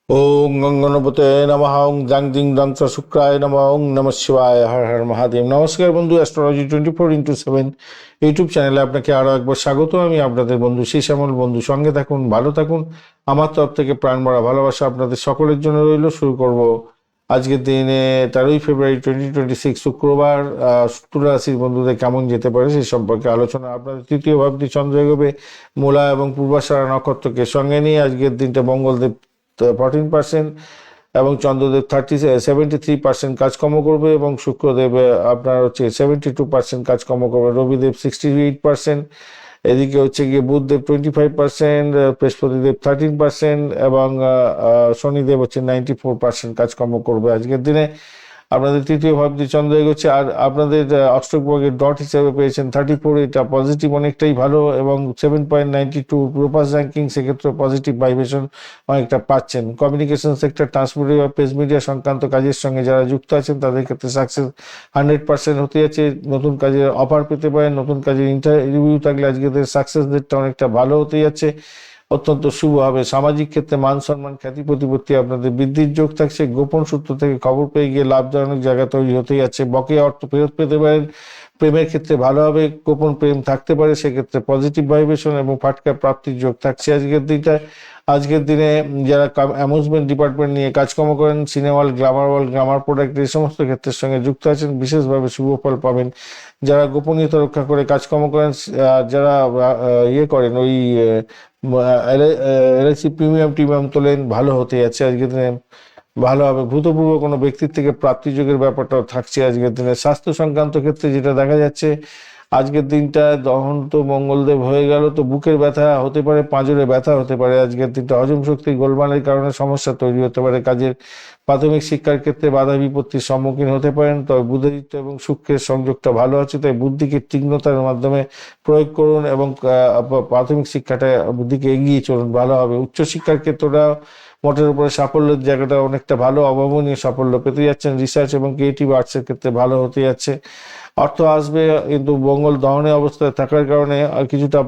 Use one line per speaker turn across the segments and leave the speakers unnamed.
ओम गंगणपते नमः ओं जाং जिং दं च शुक्राय नमः ओं नमः शिवाय हर हर महादेव। নমস্কার বন্ধু, অ্যাস্ট্রোলজি 24x7 ইউটিউব চ্যানেলে আপনাকে আরও একবার স্বাগত। আমি আপনাদের বন্ধু শ্যামল। বন্ধু সঙ্গে থাকুন, ভালো থাকুন। আমার তরফ থেকে প্রাণ ভরা ভালোবাসা আপনাদের সকলের জন্য রইল। শুরু করব আজকের দিনে 13ই ফেব্রুয়ারি 2026 শুক্রবার। তুলা রাশির বন্ধুদের কেমন যেতে পারে সে সম্পর্কে আলোচনা। আপনাদের তৃতীয় ভাবটি চন্দ্র এগোবে মূলা এবং পূর্বাষাঢ়া নক্ষত্রকে সঙ্গে নিয়ে। আজকের দিনটা মঙ্গলদেব 14% এবং চন্দ্রদেব 73% কাজকর্ম করবে এবং শুক্রদেব আপনার হচ্ছে 72% কাজকর্ম করবে। রবিদেব 68%, এদিকে হচ্ছে গিয়ে বুধদেব 25%, বৃহস্পতিদেব 13% এবং শনিদেব হচ্ছে 94% কাজকর্ম করবে আজকের দিনে। আপনাদের তৃতীয় ভাবটি চন্দ্র এগোচ্ছে। আর আপনাদের অষ্টক ভাগের ডট হিসেবে পেয়েছেন 34, এটা পজিটিভ অনেকটাই ভালো এবং 7.92 প্রোপাস র্যাঙ্কিং, সেক্ষেত্রে পজিটিভ ভাইব্রেশন অনেকটা পাচ্ছেন। কমিউনিকেশন সেক্টর, ট্রান্সপোর্ট বা প্রেস মিডিয়া সংক্রান্ত কাজের সঙ্গে যারা যুক্ত আছেন তাদের ক্ষেত্রে সাকসেস 100% হতে যাচ্ছে। নতুন কাজের অফার পেতে পারেন, নতুন কাজের ইন্টারভিউ থাকলে আজকে সাকসেস রেটটা অনেকটা ভালো হতে যাচ্ছে, অত্যন্ত শুভ হবে। সামাজিক ক্ষেত্রে মান সম্মান, খ্যাতি প্রতিপত্তি আপনাদের বৃদ্ধির যোগ থাকছে। গোপন সূত্র থেকে খবর পেয়ে গিয়ে লাভজনক জায়গা তৈরি হতেই যাচ্ছে। বকেয়া অর্থ ফেরত পেতে পারেন। প্রেমের ক্ষেত্রে ভালো হবে, গোপন প্রেম থাকতে পারে, সেক্ষেত্রে পজিটিভ ভাইব্রেশন এবং ফাটকা প্রাপ্তির যোগ থাকছে আজকের দিনটা। আজকের দিনে যারা অ্যামিউজমেন্ট ডিপার্টমেন্ট নিয়ে কাজকর্ম করেন, সিনেমা হল, গ্লামার প্রোডাক্ট, এই সমস্ত ক্ষেত্রের সঙ্গে যুক্ত আছেন, বিশেষভাবে শুভ ফল পাবেন। যারা গোপনীয়তা রক্ষা করে কাজকর্ম করেন, যারা ইয়ে করেন ওই এলআইসি প্রিমিয়াম টিমিয়াম তোলেন, ভালো হতে যাচ্ছে আজকের দিনে, ভালো হবে। ভূতপূর্ব কোনো ব্যক্তির থেকে প্রাপ্তিযোগের ব্যাপারটাও থাকছে আজকের দিনে। স্বাস্থ্য সংক্রান্ত ক্ষেত্রে যেটা দেখা যাচ্ছে, আজকের দিনটা দহন তো মঙ্গলদেব হয়ে গেল, তো বুকের ব্যথা হতে পারে, পাঁজরে ব্যথা হতে পারে। আজকের দিনটা হজম শক্তি গোলমালের কারণে সমস্যা তৈরি হতে পারে। কাজের প্রাথমিক শিক্ষার ক্ষেত্রে বাধা বিপত্তির সম্মুখীন হতে পারেন। তবে বুধাদিত্য এবং শুক্রের সংযোগটা ভালো আছে, তাই বুদ্ধিকে তীক্ষ্ণতার মাধ্যমে প্রয়োগ করুন এবং প্রাথমিক শিক্ষাটা বুদ্ধিকে এগিয়ে চলুন, ভালো হবে। উচ্চশিক্ষার ক্ষেত্রটা মোটের উপরে সাফল্যের জায়গাটা অনেকটা ভালো, অভাবনীয় সাফল্য পেতে যাচ্ছেন। রিসার্চ এবং ক্রিয়েটিভ আর্টসের ক্ষেত্রে ভালো হতে যাচ্ছে। অর্থ আসবে, কিন্তু মঙ্গল দহনে অবস্থায় থাকার কারণে আর কিছুটা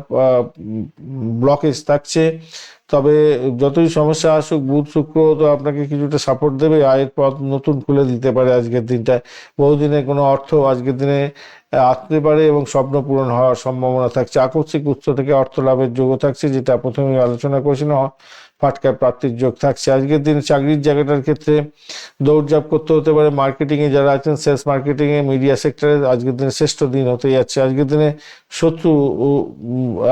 ব্লকেজ থাকছে। তবে যতই সমস্যা আসুক, বুধ শুক্র তো আপনাকে কিছুটা সাপোর্ট দেবে, আয়ের পথ নতুন খুলে দিতে পারে আজকের দিনটায়। বহুদিনের কোনো অর্থ আজকের দিনে আসতে পারে এবং স্বপ্ন পূরণ হওয়ার সম্ভাবনা থাকছে। আকস্মিক উৎস থেকে অর্থ লাভের যোগও থাকছে, যেটা প্রথমে আলোচনা করেছিলাম। ফাটকা প্রাপ্তির যোগ থাকছে আজকের দিনে। চাকরির জায়গাটার ক্ষেত্রে দৌড়ঝাঁপ করতে হতে পারে। মার্কেটিংয়ে যারা আছেন, সেলস মার্কেটিংয়ে, মিডিয়া সেক্টরে আজকের দিনে শ্রেষ্ঠ দিন হতে যাচ্ছে। আজকের দিনে শত্রু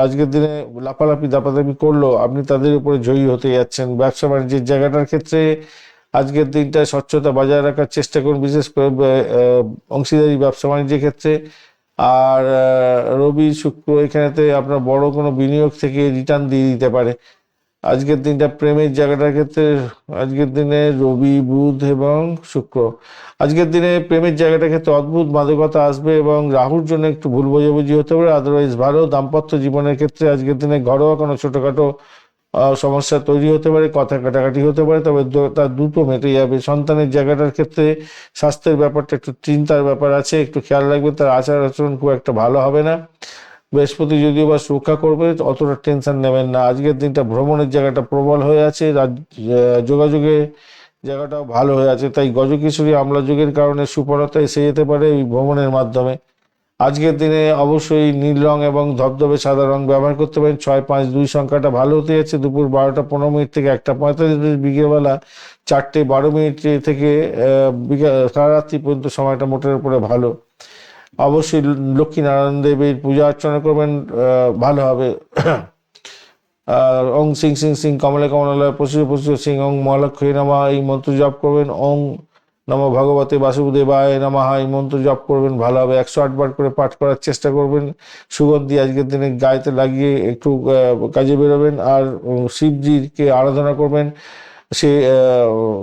আজকের দিনে লাফালাফি দাপাদাপি করলেও আপনি তাদের উপরে জয়ী হতে যাচ্ছেন। ব্যবসা বাণিজ্যের জায়গাটার ক্ষেত্রে আজকের দিনটা স্বচ্ছতা বজায় রাখার চেষ্টা করুন, বিশেষ করে অংশীদারি ব্যবসা বাণিজ্যের ক্ষেত্রে। আর রবি শুক্র এখানেতে আপনার বড় কোনো বিনিয়োগ থেকে রিটার্ন দিয়ে দিতে পারে আজকের দিনটা। প্রেমের জায়গাটার ক্ষেত্রে আজকের দিনে রবি, বুধ এবং শুক্র, আজকের দিনে প্রেমের জায়গাটার ক্ষেত্রে অদ্ভুত মাদকতা আসবে এবং রাহুর জন্য একটু ভুল বোঝাবুঝি হতে পারে। আদারওয়াইজ ভালো। দাম্পত্য জীবনের ক্ষেত্রে আজকের দিনে ঘরোয়া কোনো ছোটোখাটো সমস্যা তৈরি হতে পারে, কথা কাটাকাটি হতে পারে, তবে তার দ্রুত মেটে যাবে। সন্তানের জায়গাটার ক্ষেত্রে স্বাস্থ্যের ব্যাপারটা একটু চিন্তার ব্যাপার আছে, একটু খেয়াল রাখবেন, তার আচার আচরণ খুব একটা ভালো হবে না। বৃহস্পতি যদিও বা সুরক্ষা করবে, অতটা টেনশন নেবেন না। আজকের দিনটা ভ্রমণের জায়গাটা প্রবল হয়ে আছে, যোগাযোগের জায়গাটাও ভালো হয়ে আছে, তাই গজকেশরী আমলা যোগের কারণে সুফলতা এসে যেতে পারে এই ভ্রমণের মাধ্যমে। আজকের দিনে অবশ্যই নীল রং এবং ধবধবে সাদা রং ব্যবহার করতে পারেন। 652 সংখ্যাটা ভালো হতে যাচ্ছে। দুপুর 12টা 15 থেকে 1টা 45, বিকেলবেলা 4টে 12 থেকে সারা রাত্রি পর্যন্ত সময়টা মোটের উপরে ভালো। অবশ্যই লক্ষ্মী নারায়ণ দেবীর পূজা অর্চনা করবেন, ভালো হবে। ওং সিং সিং সিং কমলে কমলালয় প্রচুর প্রচুর সিং ওং মহালক্ষ্মী নমঃ এই মন্ত্র জপ করবেন। ওং নমঃ ভগবতে বাসুদেবায় নমঃ এই মন্ত্র জপ করবেন, ভালো হবে। 108 বার করে পাঠ করার চেষ্টা করবেন। সুগন্ধি আজকের দিনে গায়েতে লাগিয়ে একটু কাজে বেরোবেন। আর শিবজিকে আরাধনা করবেন, সে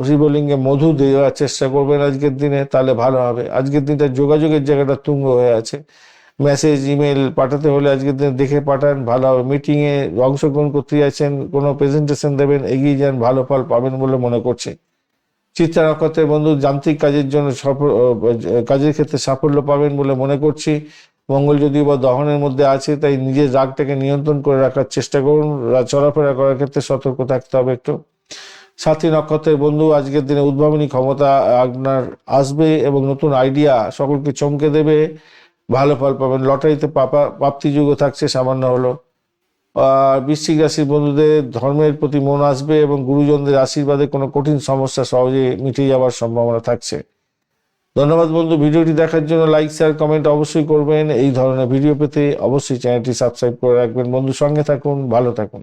শিবলিঙ্গে মধু দেওয়ার চেষ্টা করবেন আজকের দিনে, তাহলে ভালো হবে। আজকের দিনটা যোগাযোগের জায়গাটা তুঙ্গ হয়ে আছে। মেসেজ ইমেল পাঠাতে হলে আজকের দিনে দেখে পাঠান, ভালো হবে। মিটিংয়ে অংশগ্রহণ করতে যাচ্ছেন, কোনো প্রেজেন্টেশন দেবেন, এগিয়ে যান, ভালো ফল পাবেন বলে মনে করছে। চিত্রা নক্ষত্রের বন্ধু যান্ত্রিক কাজের জন্য কাজের ক্ষেত্রে সাফল্য পাবেন বলে মনে করছি। মঙ্গল যদিও বা দহনের মধ্যে আছে, তাই নিজের রাগটাকে নিয়ন্ত্রণ করে রাখার চেষ্টা করুন। চলাফেরা করার ক্ষেত্রে সতর্ক থাকতে হবে একটু। সাথী নক্ষত্রের বন্ধু, আজকের দিনে উদ্ভাবনী ক্ষমতা আপনার আসবে এবং নতুন আইডিয়া সকলকে চমকে দেবে, ভালো ফল পাবেন। লটারিতে প্রাপ্তিযোগও থাকছে সামান্য হলো। আর বৃশ্চিক রাশির বন্ধুদের ধর্মের প্রতি মন আসবে এবং গুরুজনদের আশীর্বাদে কোনো কঠিন সমস্যা সহজে মিটে যাওয়ার সম্ভাবনা থাকছে। ধন্যবাদ বন্ধু, ভিডিওটি দেখার জন্য লাইক শেয়ার কমেন্ট অবশ্যই করবেন। এই ধরনের ভিডিও পেতে অবশ্যই চ্যানেলটি সাবস্ক্রাইব করে রাখবেন। বন্ধু, সঙ্গে থাকুন, ভালো থাকুন।